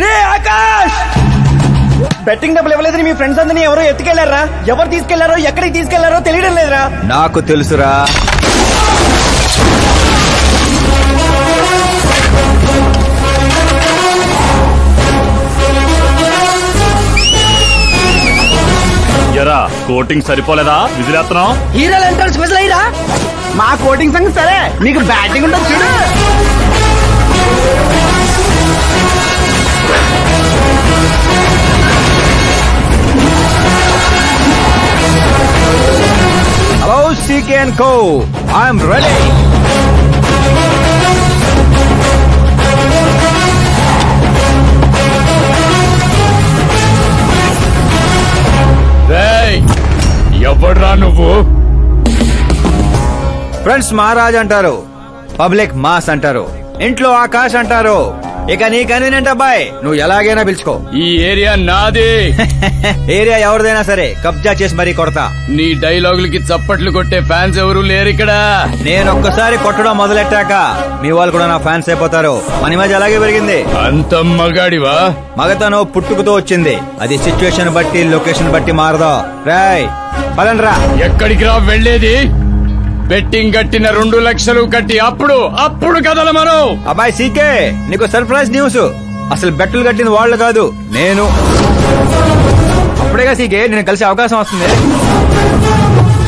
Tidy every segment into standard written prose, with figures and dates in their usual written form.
రే Akash, betting డబ్బులు ఇవ్వలేదని మీ friends అందరినీ ఎవరో ఎత్తుకెళ్లారా? ఎవరు తీసుకెళ్లారో ఎక్కడికి తీసుకెళ్లారో తెలియడం లేదురా. నాకు తెలుసురా. ఎరా కోటింగ్ సరిపోలేదా? విజిలేస్తున్నాం. హీరోలు ఎంట్రన్స్ విజిల్ అయ్యిరా. మా కోటింగ్ సంగతి సరే, మీకు బ్యాటింగ్ ఉంటుంది చూడు. Hello CK & Co. I'm ready. ఎవడ్రా నువ్వు? ఫ్రెండ్స్ మహారాజ్ అంటారు, పబ్లిక్ మాస్ అంటారు, ఇంట్లో ఆకాష్ అంటారు. ఇక నీ కన్వీనియంట్ అబ్బాయి, నువ్వు ఎలాగైనా పిలుచుకో. ఈ ఏరియా నాది. ఏరియా ఎవరిదైనా సరే కబ్జా చేసి మరీ కొడతా. నీ డైలాగులకి చప్పట్లు కొట్టే ఫ్యాన్స్ ఎవరు లేరు ఇక్కడ. నేను ఒక్కసారి కొట్టడం మొదలెట్టాక మీ వాళ్ళు కూడా నా ఫ్యాన్స్ అయిపోతారు. మన మధ్య అలాగే పెరిగింది. అంత మగాడివా? మగతనం పుట్టుకుతో వచ్చింది, అది సిచ్యువేషన్ బట్టి లొకేషన్ బట్టి మారదా. రాయ్ పదండ్రా. ఎక్కడికి రా వెళ్ళేది? బెట్టింగ్ కట్టిన 2 లక్షలు కట్టి అప్పుడు కదల మనం. అబ్బాయి సీకే, నీకు సర్ప్రైజ్ న్యూస్. అసలు బెట్టులు కట్టింది వాళ్ళు కాదు, నేను. అప్పుడేగా సీకే నేను కలిసే అవకాశం వస్తుంది.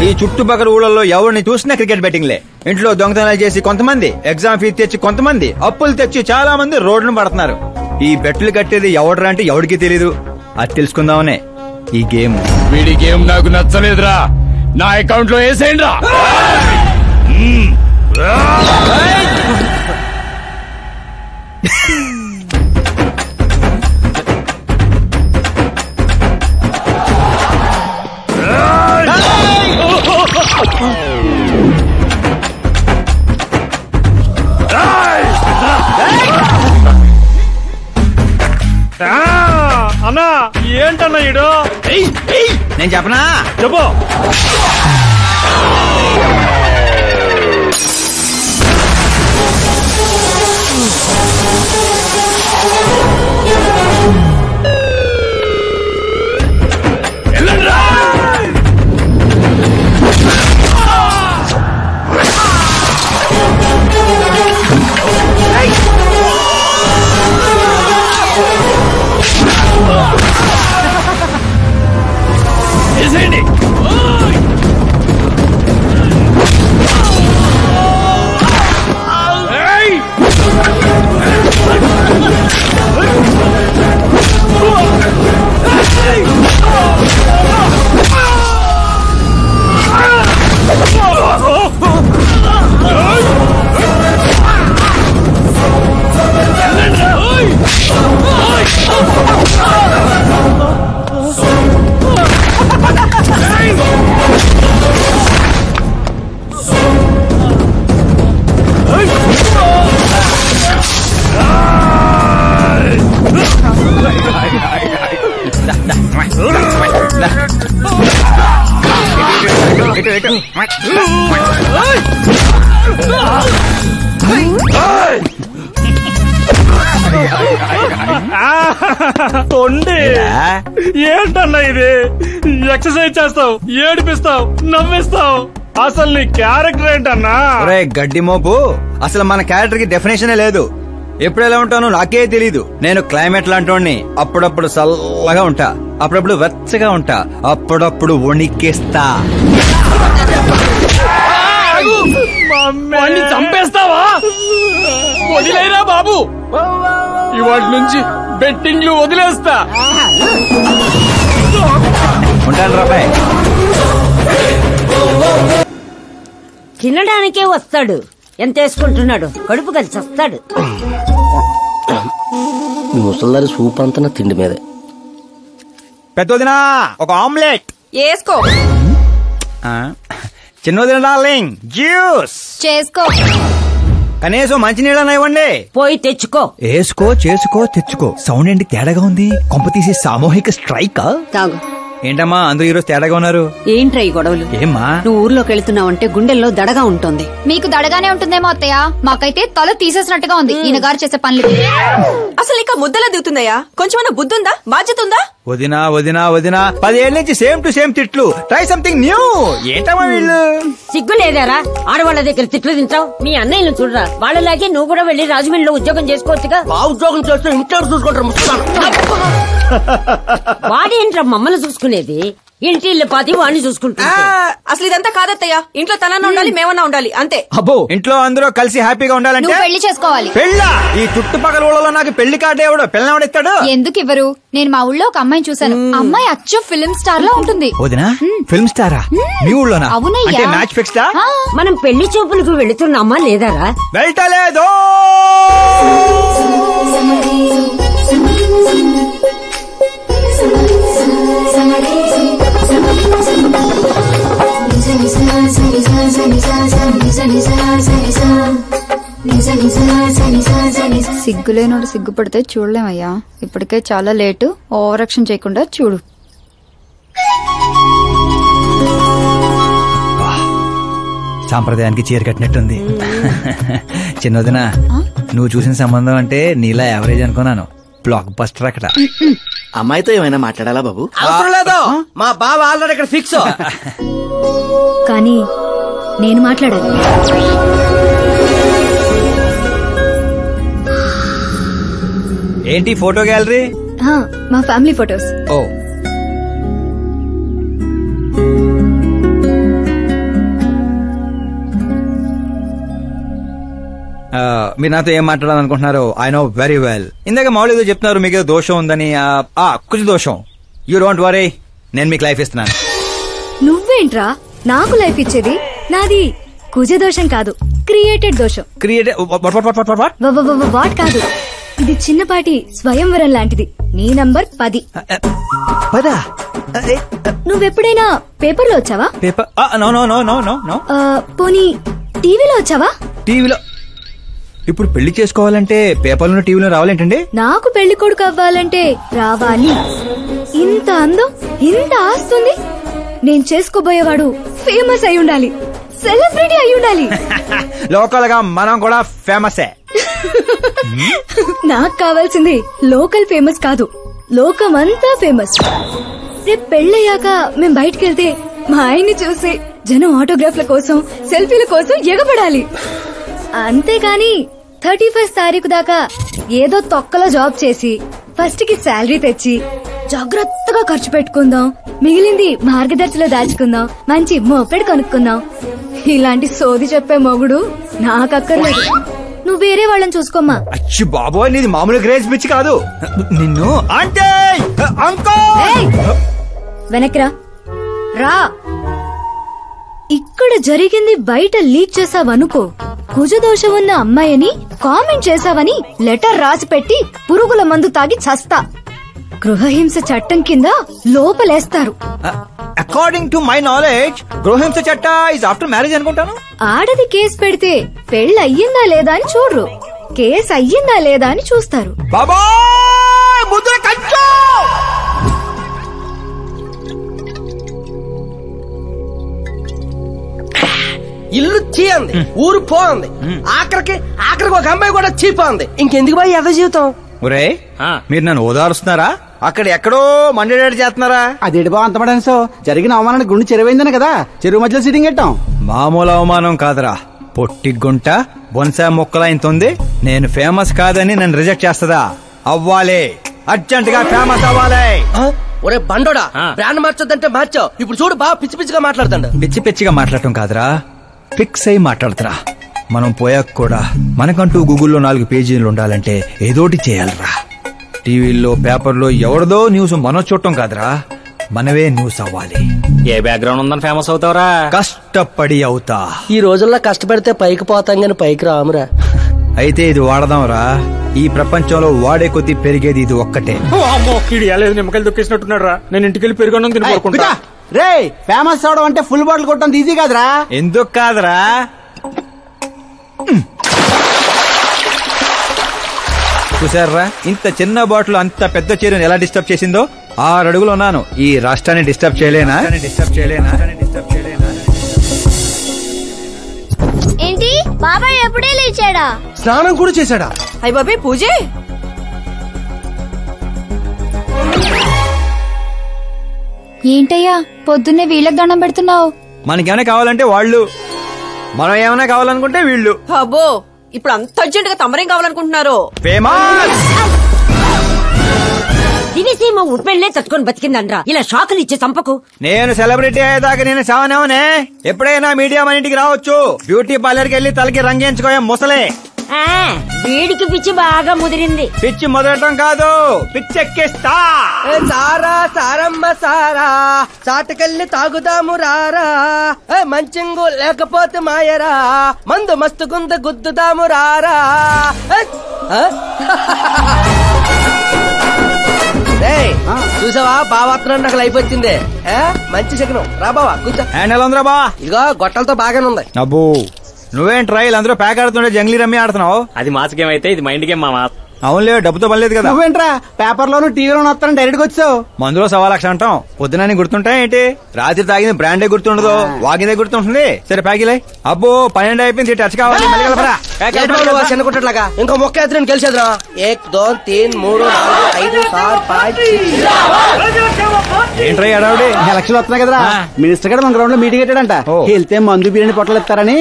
ఈ చుట్టుపక్కల ఊళ్ళల్లో ఎవరిని చూసినా క్రికెట్ బెట్టింగ్లే. ఇంట్లో దొంగతనాలు చేసి కొంతమంది, ఎగ్జామ్ ఫీజు తెచ్చి కొంతమంది, అప్పులు తెచ్చి చాలా మంది రోడ్డును పడుతున్నారు. ఈ బెట్టులు కట్టేది ఎవడరా అంటే ఎవడికి తెలీదు. అది తెలుసుకుందామనే ఈ గేమ్. వీడి గేమ్ నాకు నచ్చలేదురా. నా అకౌంట్ లో వేసేయండి రా. అన్నా ఏంటన్నా ఇడు? నేను చెప్పనా? చెప్పు. ఏంటన్నా ఇది? ఎక్సర్సైజ్ చేస్తావు, ఏడిపిస్తావు, నవ్విస్తావు. అసలు నీ క్యారెక్టర్ ఏంటన్నా? గడ్డి మోపు, అసలు మన క్యారెక్టర్ కి డెఫినేషన్ లేదు. ఎప్పుడు ఎలా ఉంటానో నాకే తెలీదు. నేను క్లైమేట్ లాంటోని. అప్పుడప్పుడు చల్లగా ఉంటా, అప్పుడప్పుడు వెచ్చగా ఉంటా, అప్పుడప్పుడు వణికేస్తా. చంపేస్తావా? వదిలేరా బాబు, ఇవాటి నుంచి బెట్టింగ్లు వదిలేస్తా. ఉంటాను రాబాయ్. తినడానికే వస్తాడు, ఎంత వేసుకుంటున్నాడు, కడుపు కలిసి వస్తాడు. ముసల్దారి సూప్ అంతా తిండి మీదే. పెద్దదినా ఒక ఆమ్లెట్ వేసుకో. చిన్నదిన డార్లింగ్ జ్యూస్ చేసుకో. కనీసం మంచినీళ్ళని ఇవ్వండి. పోయి తెచ్చుకో. వేసుకో, చేసుకో, తెచ్చుకో. సౌండ్ ఏంటి తేడాగా ఉంది? కొంప తీసి సామూహిక స్ట్రైక్. తాగు. ఏంటమ్మా అందరూ ఈరోజు తేడాగా ఉన్నారు? ఏంట్రా ఈ గొడవలు? ఏమ్మా నువ్వు ఊర్లోకి వెళ్తున్నావంటే గుండెల్లో దడగా ఉంటుంది. మీకు దడగానే ఉంటుందేమో అత్తయ్య, మాకైతే తల తీసేసినట్టుగా ఉంది ఈయన గారు చేసే పనులు. అసలు ఇక ముద్దలా దిగుతున్నాయా? కొంచెమన్నా బుద్ధి ఉందా, బాధ్యత ఉందా? వదినా వదినా వదినా 10 ఏళ్ళ నుంచి సేమ్ టు సేమ్ తిట్లు. Try something new. ఏంటమ్మా వీళ్ళు? సిగ్గు లేదారా ఆడవాళ్ళ దగ్గర తిట్లు తింటావు? మీ అన్నయ్యను చూడరా, వాళ్ళలాగే నువ్వు కూడా వెళ్లి రాజమండ్రిలో ఉద్యోగం చేసుకోవచ్చుగా. ఉద్యోగం చేస్తే ఇంట్లో చూసుకుంటారు. వాడేంట్రా మమ్మల్ని చూసుకునేది? ఇంటి ఇల్లు పాతి వాడిని చూసుకుంటా. అసలు ఇదంతా కాదత్తయ్య, ఇంట్లో తనన్నా ఉండాలి, మేమన్నా ఉండాలి, అంతే. అబ్బో ఇంట్లో అందరూ కలిసి హ్యాపీగా ఉండాలంటే నువ్వు పెళ్లి చేసుకోవాలి. పెళ్ళా? ఈ చుట్టుపక్కల ఊళ్ళలో నాకు పెళ్లి కార్డు ఎవడు పిల్లవాడిస్తాడు? ఎందుకు ఇవ్వరు? నేను మా ఊళ్ళో ఒక అమ్మాయిని చూసాను. అమ్మాయి అచ్చు ఫిల్మ్ స్టార్ లో ఉంటుంది. వదినా ఫిల్మ్ స్టారా? మీ ఊళ్ళోనా? అవునయ్యా. అంటే మ్యాచ్ ఫిక్స్డా? మనం పెళ్లి చూపులకు వెళుతున్నామా లేదారా? వెళ్ళలేదు. సిగ్గులేనోడు సిగ్గుపడితే చూడలేమయ్యా. ఇప్పటికే చాలా లేటు, ఓవర్ యాక్షన్ చేయకుండా చూడు. సాంప్రదాయానికి చీర కట్టినట్టుంది. చిన్నదినా నువ్వు చూసిన సంబంధం అంటే నీలా యావరేజ్ అనుకున్నాను. బ్లాక్ బస్టర్ అక్కడ. అమ్మాయితో ఏమైనా మాట్లాడాలా బాబు? అవసరం లేదు, మా బావ ఆల్రెడీ ఇక్కడ ఫిక్స్. కానీ నేను మాట్లాడాలి. ఏంటి ఫోటో గ్యాలరీ? మా ఫ్యామిలీ ఫొటోస్. ఓ మీరు నాతో ఏం మాట్లాడాలనుకుంటున్నారు? I know very well. ఇందాక మామూలు ఏదో చెప్తున్నారు, మీకు ఏదో దోషం ఉందని. కుజ దోషం. యూ డోంట్ వరీ, నేను మీకు లైఫ్ ఇస్తున్నాను. నువ్వేంట్రా నాకు లైఫ్ ఇచ్చేది? నాది కుజ దోషం కాదు, క్రియేటెడ్ దోషం. వాట్ కాదు, ఇది చిన్నపాటి స్వయంవరం లాంటిది. నీ నంబర్ 10. నువ్వెప్పుడైనా పేపర్లో వచ్చావా? Paper? No no no no no no. పోనీ టీవీలో వచ్చావా? టీవీలో? ఇప్పుడు పెళ్లి చేసుకోవాలంటే పేపర్లో టీవీలో రావాలేంటండి? నాకు పెళ్లి కొడుకు అవ్వాలంటే రావాలి. ఇంత అందం, ఇంత ఆస్తుంది. నేను చేసుకోబోయేవాడు ఫేమస్ అయి ఉండాలి, సెలబ్రిటీ అయి ఉండాలి. లోకల్ గా మనం కూడా ఫేమసే. నాకు కావాల్సింది లోకల్ ఫేమస్ కాదు, లోకమంతా ఫేమస్. రేపు పెళ్ళయ్యాక మేం బయటకెళ్తే మా ఆయన్ని చూసి జనం ఆటోగ్రాఫ్ల కోసం, సెల్ఫీల కోసం ఎగబడాలి. అంతేగాని 31st తారీఖు దాకా ఏదో తొక్కలో జాబ్ చేసి ఫస్ట్ కి శాలరీ తెచ్చి జాగ్రత్తగా ఖర్చు పెట్టుకుందాం, మిగిలింది మార్గదర్శిలో దాచుకుందాం, మంచి మోపెడు కొనుక్కుందాం. ఇలాంటి సోది చెప్పే మొగుడు నాకక్కర్లేదు. నువ్వు వేరే వాళ్ళని చూసుకోమ్మా. అచ్చి బాబోయ్, నీది మామూలు గ్రేజ్ పిచ్చి కాదు. నిన్ను అంటే వెనక్రా రా. ఇక్కడ జరిగింది బయట లీక్ చేసావనుకో, కుజదోషం ఉన్న అమ్మాయిని కామెంట్ చేసావని లెటర్ రాసి పెట్టి పురుగుల మందు తాగి చస్తా. గృహహింస చట్టం కింద లోపలేస్తారు. అకార్డింగ్ టు మై నాలెడ్జ్ గృహహింస చట్ట ఇస్ ఆఫ్టర్ మ్యారేజ్ అనుకుంటాను. ఆడది కేసు పెడితే పెళ్లి అయ్యిందా లేదా అని చూడరు, కేసు అయ్యిందా లేదా అని చూస్తారు. ఇల్లు చీయంది, ఊరు పోంది, ఆఖరికి ఒక అమ్మాయి కూడా చీపోంది. ఇంకెందుకు బాయ్ ఎద జీవితం? ఒరే మీరు నన్ను ఓదారుస్తున్నారా? అక్కడ ఎక్కడో మండేడాడు చేస్తున్నారా? అదేంటి బా అంత పడాను? జరిగిన అవమానానికి గుండె చెరువైందనే కదా చెరువు మధ్యలో సిట్టింగ్ పెట్టాం. మామూలు అవమానం కాదురా, పొట్టి గుంట బొన్సా మొక్కలైంతుంది. నేను ఫేమస్ కాదని నన్ను రిజెక్ట్ చేస్తుందా? అవ్వాలి, అర్జెంట్ గా ఫేమస్ అవ్వాలి. ఒరే బండోడా, బ్రాండ్ మార్చొద్దంటే మార్చావు. ఇప్పుడు చూడు బాగా పిచ్చి పిచ్చిగా మాట్లాడుతాడు. పిచ్చి పిచ్చిగా మాట్లాడటం కాదురా, ఫిక్స్ అయి మాట్లాడుతురా. మనం పోయాక కూడా మనకంటూ గూగుల్లో 4 పేజీలు ఉండాలంటే ఏదోటి చేయాలరా. టీవీల్లో పేపర్లో ఎవరిదో న్యూస్ మనం చూడటం కాదురా, మనవే న్యూస్ అవ్వాలి. ఏ బ్యాక్గ్రౌండ్ ఉందని ఫేమస్ అవుతావురా? కష్టపడి అవుతా. ఈ రోజుల్లో కష్టపడితే పైకి పోతాం గాని పైకి రామురా. అయితే ఇది వాడదాంరా. ఈ ప్రపంచంలో వాడే కొద్దీ పెరిగేది ఇది ఒక్కటే. నిమ్మకాయలు దొక్కేసినట్టున్నాడు రా. నేను ఇంటికి వెళ్ళి పెరుగొన్నం తినుకుంటా. రే ఫేమస్ అవడం అంటే ఫుల్ బాటిల్ కొట్టడం ఈజీ కాదురా. ఎందుకు కాదురా? చూసారా ఇంత చిన్న బాటిల్ అంత పెద్ద చీరను ఎలా డిస్టర్బ్ చేసిందో? 6 అడుగులు ఉన్నాను. ఈ రాష్ట్రాన్ని డిస్టర్బ్ చేయలేనా? ఏంటి బాబాయ్ ఎప్పుడే లేచాడా? స్నానం కూడా చేశాడా? అయ్య బాబాయ్ పూజే. ఏంటయ్యా పొద్దున్నే వీళ్ళకి దండం పెడుతున్నావు? మనకేమైనా కావాలంటే వాళ్ళు, మనం ఏమైనా కావాలనుకుంటే వీళ్ళు. అబ్బో ఇప్పుడు అంత అర్జెంట్ గా తమరేం కావాలనుకుంటున్నారు? ఫేమస్ దివిసీమ ఉప్పెళ్లే తట్టుకొని బతికిందనరా. ఇలా షాకులు ఇచ్చే చంపకు. నేను సెలబ్రిటీ అయ్యేదాకా నేను సావనేవనే. ఎప్పుడైనా మీడియా మన ఇంటికి రావచ్చు. బ్యూటీ పార్లర్కి వెళ్ళి తలకి రంగేయించుకోయా ముసలే. వీడికి పిచ్చి బాగా ముదిరింది. పిచ్చి మొదలటం కాదు, పిచ్చెక్కిస్తా. సారా సారమ్మ సారా చాటకెళ్ళి తాగుదాము రారా. మంచింగు లేకపోతే మాయరా, మందు మస్తుకుంద గుద్దుదాము రారా. చూసావా బావాత్రం నాకు లైఫ్ వచ్చింది. మంచి శకనం. రా బావా కూర్చో. హ్యాండ్ ఎలా ఉందిరా బా? ఇదిగో గొట్టలతో బాగానే ఉంది. అబ్బో నువ్వేం ట్రైల్ అందరూ ప్యాక్ ఆడుతుండే జంగ్లీ రమ్మి ఆడుతున్నావు. అది మాస్ గేమ్ అయితే ఇది మైండ్ గేమ్ మామా. అవునులే, డబ్బుతో పనిలేదు కదా. నువ్వేంట్రా పేపర్ లోను టీవీలోను వస్తాను డైరెక్ట్ గా వచ్చావు. మందులో 1,00,000 అంటాం. పొద్దునని గుర్తుంటాయి ఏంటి? రాత్రి తాగింది బ్రాండే గుర్తుండదు, వాగిందే గుర్తుంటుంది. సరే ప్యాకిలే. అబ్బో 12 అయిపోయింది, టచ్ కావాలి. చిన్న కుట్టట్లాగా ఇంకో మొక్క ఎత్తున గెలిచేద్రా. 1 2 3 4 5 6 5 ఏంట్రై అడావుడి? ఎలక్షన్ వస్తున్నాయి కదరా, మినిస్టర్ గారు మన గ్రౌండ్ లో మీటింగ్ పెట్టాడంట. వెళ్తే మందు బిర్యానీ పొట్టలు ఇస్తారని.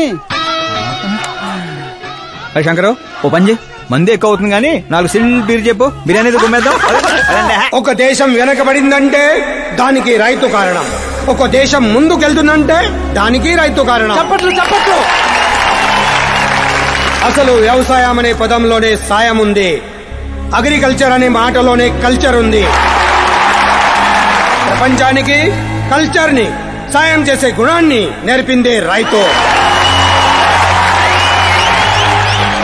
శంకరు ఓ పంజి, మంది ఎక్కువ అవుతుంది కానీ 4 సిల్ బీర్ చెప్పు, బిర్యానీ గుమ్మేద్దాం. ఒక దేశం వెనకబడిందంటే దానికి రైతు కారణం. ఒక దేశం ముందుకెళ్తుందంటే దానికి రైతు కారణం. చప్పట్లు చప్పట్లు. అసలు వ్యవసాయం అనే పదంలోనే సాయం ఉంది. అగ్రికల్చర్ అనే మాటలోనే కల్చర్ ఉంది. ప్రపంచానికి కల్చర్ ని, సాయం చేసే గుణాన్ని నేర్పిందే రైతు.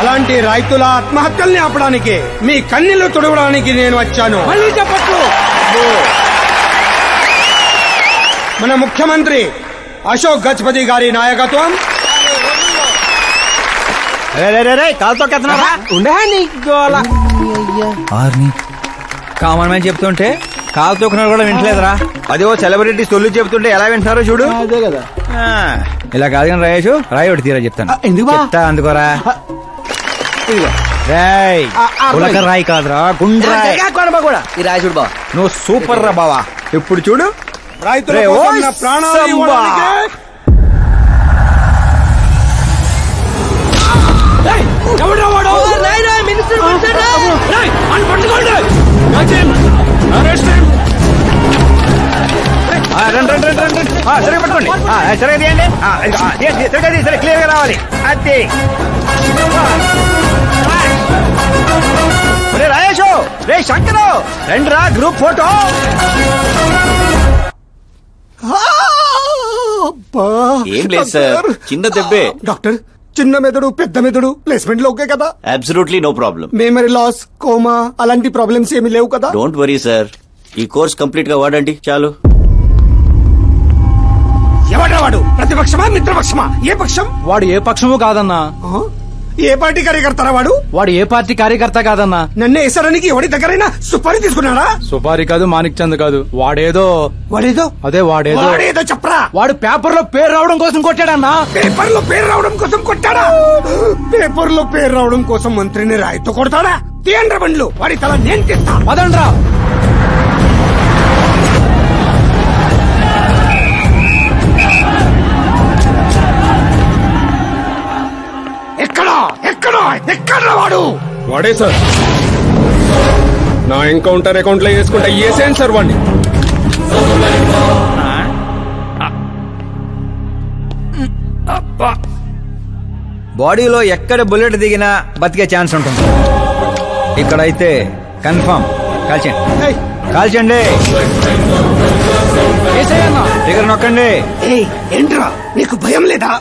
అలాంటి రైతుల ఆత్మహత్యల్ని ఆపడానికి, మీ కన్నీళ్లు తుడవడానికి నేను వచ్చాను. మళ్ళీ చెప్పట్లు. మన ముఖ్యమంత్రి అశోక్ గజపతి గారి నాయకత్వం. కాలుతో కామన్ మ్యాన్ చెప్తుంటే కాలు తొక్కున్నారు కూడా వింటలేదురా. అదే ఓ సెలబ్రిటీ సొల్లు చెప్తుంటే ఎలా వింటున్నారో చూడు. అదే కదా. ఇలా కాదు కానీ రాయేషు, రాయి ఒకటి తీరా చెప్తాను. ఎందుకు చెప్తా అందుకోరా. రాయ్ ఉలక రాయి కాదురా, గుండ్రాయ్. కూడా ఈ రాజుడు బావ నువ్వు సూపర్ రా బావా. ఇప్పుడు చూడు, రైతుల కోసం నా ప్రాణాలు ఇవ్వడానికి. సరే పట్టుకోండి, సరే తీయండి, సరే క్లియర్ గా రావాలి. అది రాయేషు, రే శంకరు రండిరా గ్రూప్ ఫోటో. ఏం లేదు సార్, చిన్న దెబ్బే. డాక్టర్, చిన్న మెదడు పెద్ద మెదడు ప్లేస్మెంట్ లో ఓకే కదా? Absolutely no problem. Memory loss, coma అలాంటి ప్రాబ్లమ్స్ ఏమి లేవు కదా? డోంట్ వరీ సార్, ఈ కోర్స్ కంప్లీట్ గా వాడండి చాలు. ఎవడ్రా వాడు? ప్రతిపక్షమా మిత్రపక్షమా? ఏ పక్షం? వాడు ఏ పక్షము కాదన్నా. ఏ పార్టీ కార్యకర్తారా వాడు? వాడు ఏ పార్టీ కార్యకర్త కాదన్నా. నన్ను వేసడానికి ఎవరి దగ్గరైనా సుపారీ తీసుకున్నాడా? సుపారీ కాదు, మాణిక్ చంద్ కాదు. వాడేదో అదే వాడేదో చెప్పరా. వాడు పేపర్ లో పేరు రావడం కోసం కొట్టాడన్నా. పేపర్ లో పేరు రావడం కోసం కొట్టాడా? పేపర్ లో పేరు రావడం కోసం మంత్రిని రాయితో కొడతాడా? తీయండ్ర బండ్లు, వాడి తల నేను తీస్తా. పదండ్రా. ఎక్కడ వాడు? వాడే సార్, నా ఎన్కౌంటర్ అకౌంట్ లో వేసుకుంటా వేసేయండి సార్ వాడిని. బాడీలో ఎక్కడ బుల్లెట్ దిగినా బతికే ఛాన్స్ ఉంటుంది. ఇక్కడైతే కన్ఫర్మ్. కాల్చండి, కాల్చండి, దగ్గర నొక్కండి. ఏంట్రా నీకు భయం లేదా?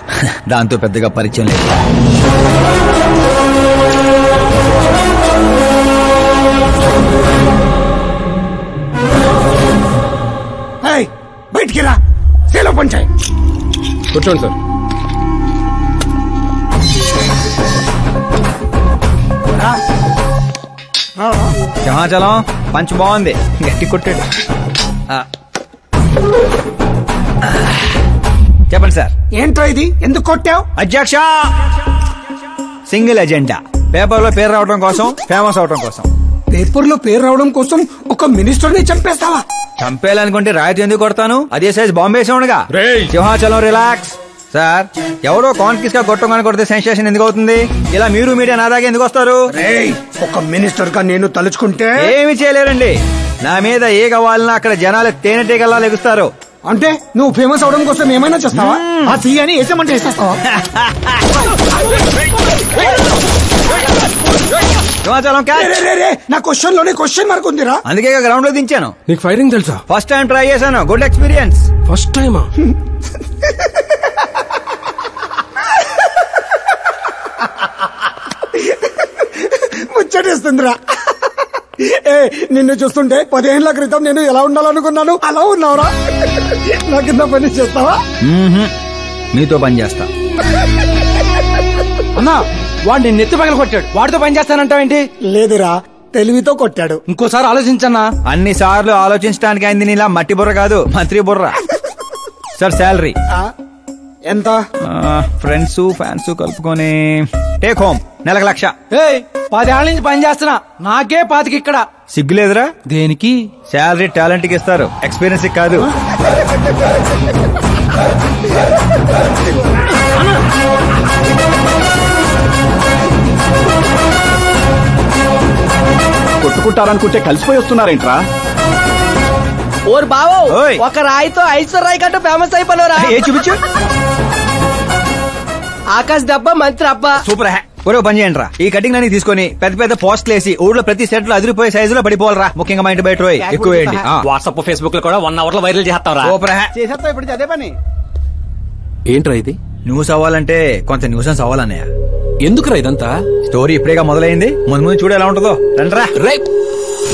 దాంతో పెద్దగా పరిచయం లేదు. బయటికి రా, సేలో పంచాయి. కూర్చోండి సార్. సింహాచలం పంచ్ బాగుంది, గట్టి కొట్టాడు. చెప్పండి సార్. ఏంట్రా ఇది, ఎందుకు కొట్టావు? అధ్యక్ష, సింగిల్ ఎజెండా, పేపర్ లో పేరు రావడం కోసం, ఫేమస్ అవడం కోసం. పేపర్ లో పేరు రావడం కోసం ఒక మినిస్టర్ ని చంపేస్తావా? చంపేయాలనుకుంటే రాయితీ ఎందుకు కొడతాను, అదే సైజ్ బాంబే సౌండ్గా. సింహాచలం రిలాక్స్. సార్, ఎవరో కాన్ఫిస్ గా కొట్టగానే కొడితే సెన్సేషన్ ఎందుకు అవుతుంది? ఇలా మీరు మీడియా నా దాకా ఎందుకు వస్తారు? ఒక మినిస్టర్ గా నేను తలుచుకుంటే ఏమి చేయలేరండి. నా మీద ఏ కావాలన్నా అక్కడ జనాలు తేనెటీగల్లా లెగుస్తారు. అంటే నువ్వు ఫేమస్ అవడం కోసం ఏమైనా చేస్తావా? ఆ సీఎని వేసేమంటే వేసేస్తావా? నా క్వశ్చన్ లోనే క్వశ్చన్ మార్క్ ఉందిరా, అందుకే గ్రౌండ్ లో దించాను. నీకు ఫైరింగ్ తెలుసా? ఫస్ట్ టైం ట్రై చేశాను, గుడ్ ఎక్స్పీరియన్స్. ఫస్ట్ టైమా? ముచ్చటేస్తుందిరా. నిన్ను చూస్తుంటే 10 ఏళ్ల క్రితం నేను ఎలా ఉండాలనుకున్నాను అలా ఉన్నావురా. నా కింద పని చేస్తావా? మీతో పని చేస్తా. అన్నా, వాడు నిన్ను ఎత్తి పగల కొట్టాడు, వాడితో పని చేస్తానంటావేంటి? లేదురా, తెలివితో కొట్టాడు. ఇంకోసారి ఆలోచించన్నా. అన్ని సార్లు ఆలోచించడానికి అయింది నీలా మట్టి బుర్ర కాదు, మంత్రి బుర్ర. సార్, శాలరీ ఎంత? ఫ్రెండ్స్ ఫ్యాన్స్ కలుపుకొని టేక్ హోమ్ నెలకు 1,00,000. 10 ఏళ్ల నుంచి పని చేస్తున్నా, నాకే 25 ఇక్కడ. సిగ్గులేదురా? దేనికి? శాలరీ టాలెంట్ కి ఇస్తారు, ఎక్స్పీరియన్స్ కాదు. కొట్టుకుంటారనుకుంటే కలిసిపోయి వస్తున్నారేంట్రా? ఓరు బావో, ఒక రాయితో ఐశ్వర్ రాయ్ కంటే ఫేమస్ అయిపోయినరా? ఏ చూపించు. ఆకాశ్ దెబ్బ, మంత్రి అబ్బ. సూపర్. ఒరే పని చేయండి రా, ఈ కటింగ్ అన్ని తీసుకొని పెద్ద పెద్ద పోస్టులు వేసి ఊళ్ళో ప్రతి సెట్ లో అదిరిపోయే సైజులో పడిపోవాలరా. ముఖ్యంగా మా ఇంటి బయట ఎక్కువ వేయండి. వాట్సాప్ ఫేస్బుక్ లో కూడా 1 hour లో వైరల్ చేస్తారా? చేసేస్తా ఇప్పుడు అదే పని. ఏంట్రా ఇది? న్యూస్ అవ్వాలంటే కొంత న్యూసెన్స్ అవ్వాలన్నయ్య. ఎందుకురా ఇదంతా? స్టోరీ ఇప్పుడేగా మొదలైంది, ముందు ముందు చూడు ఎలా ఉంటుందో. రండి రా.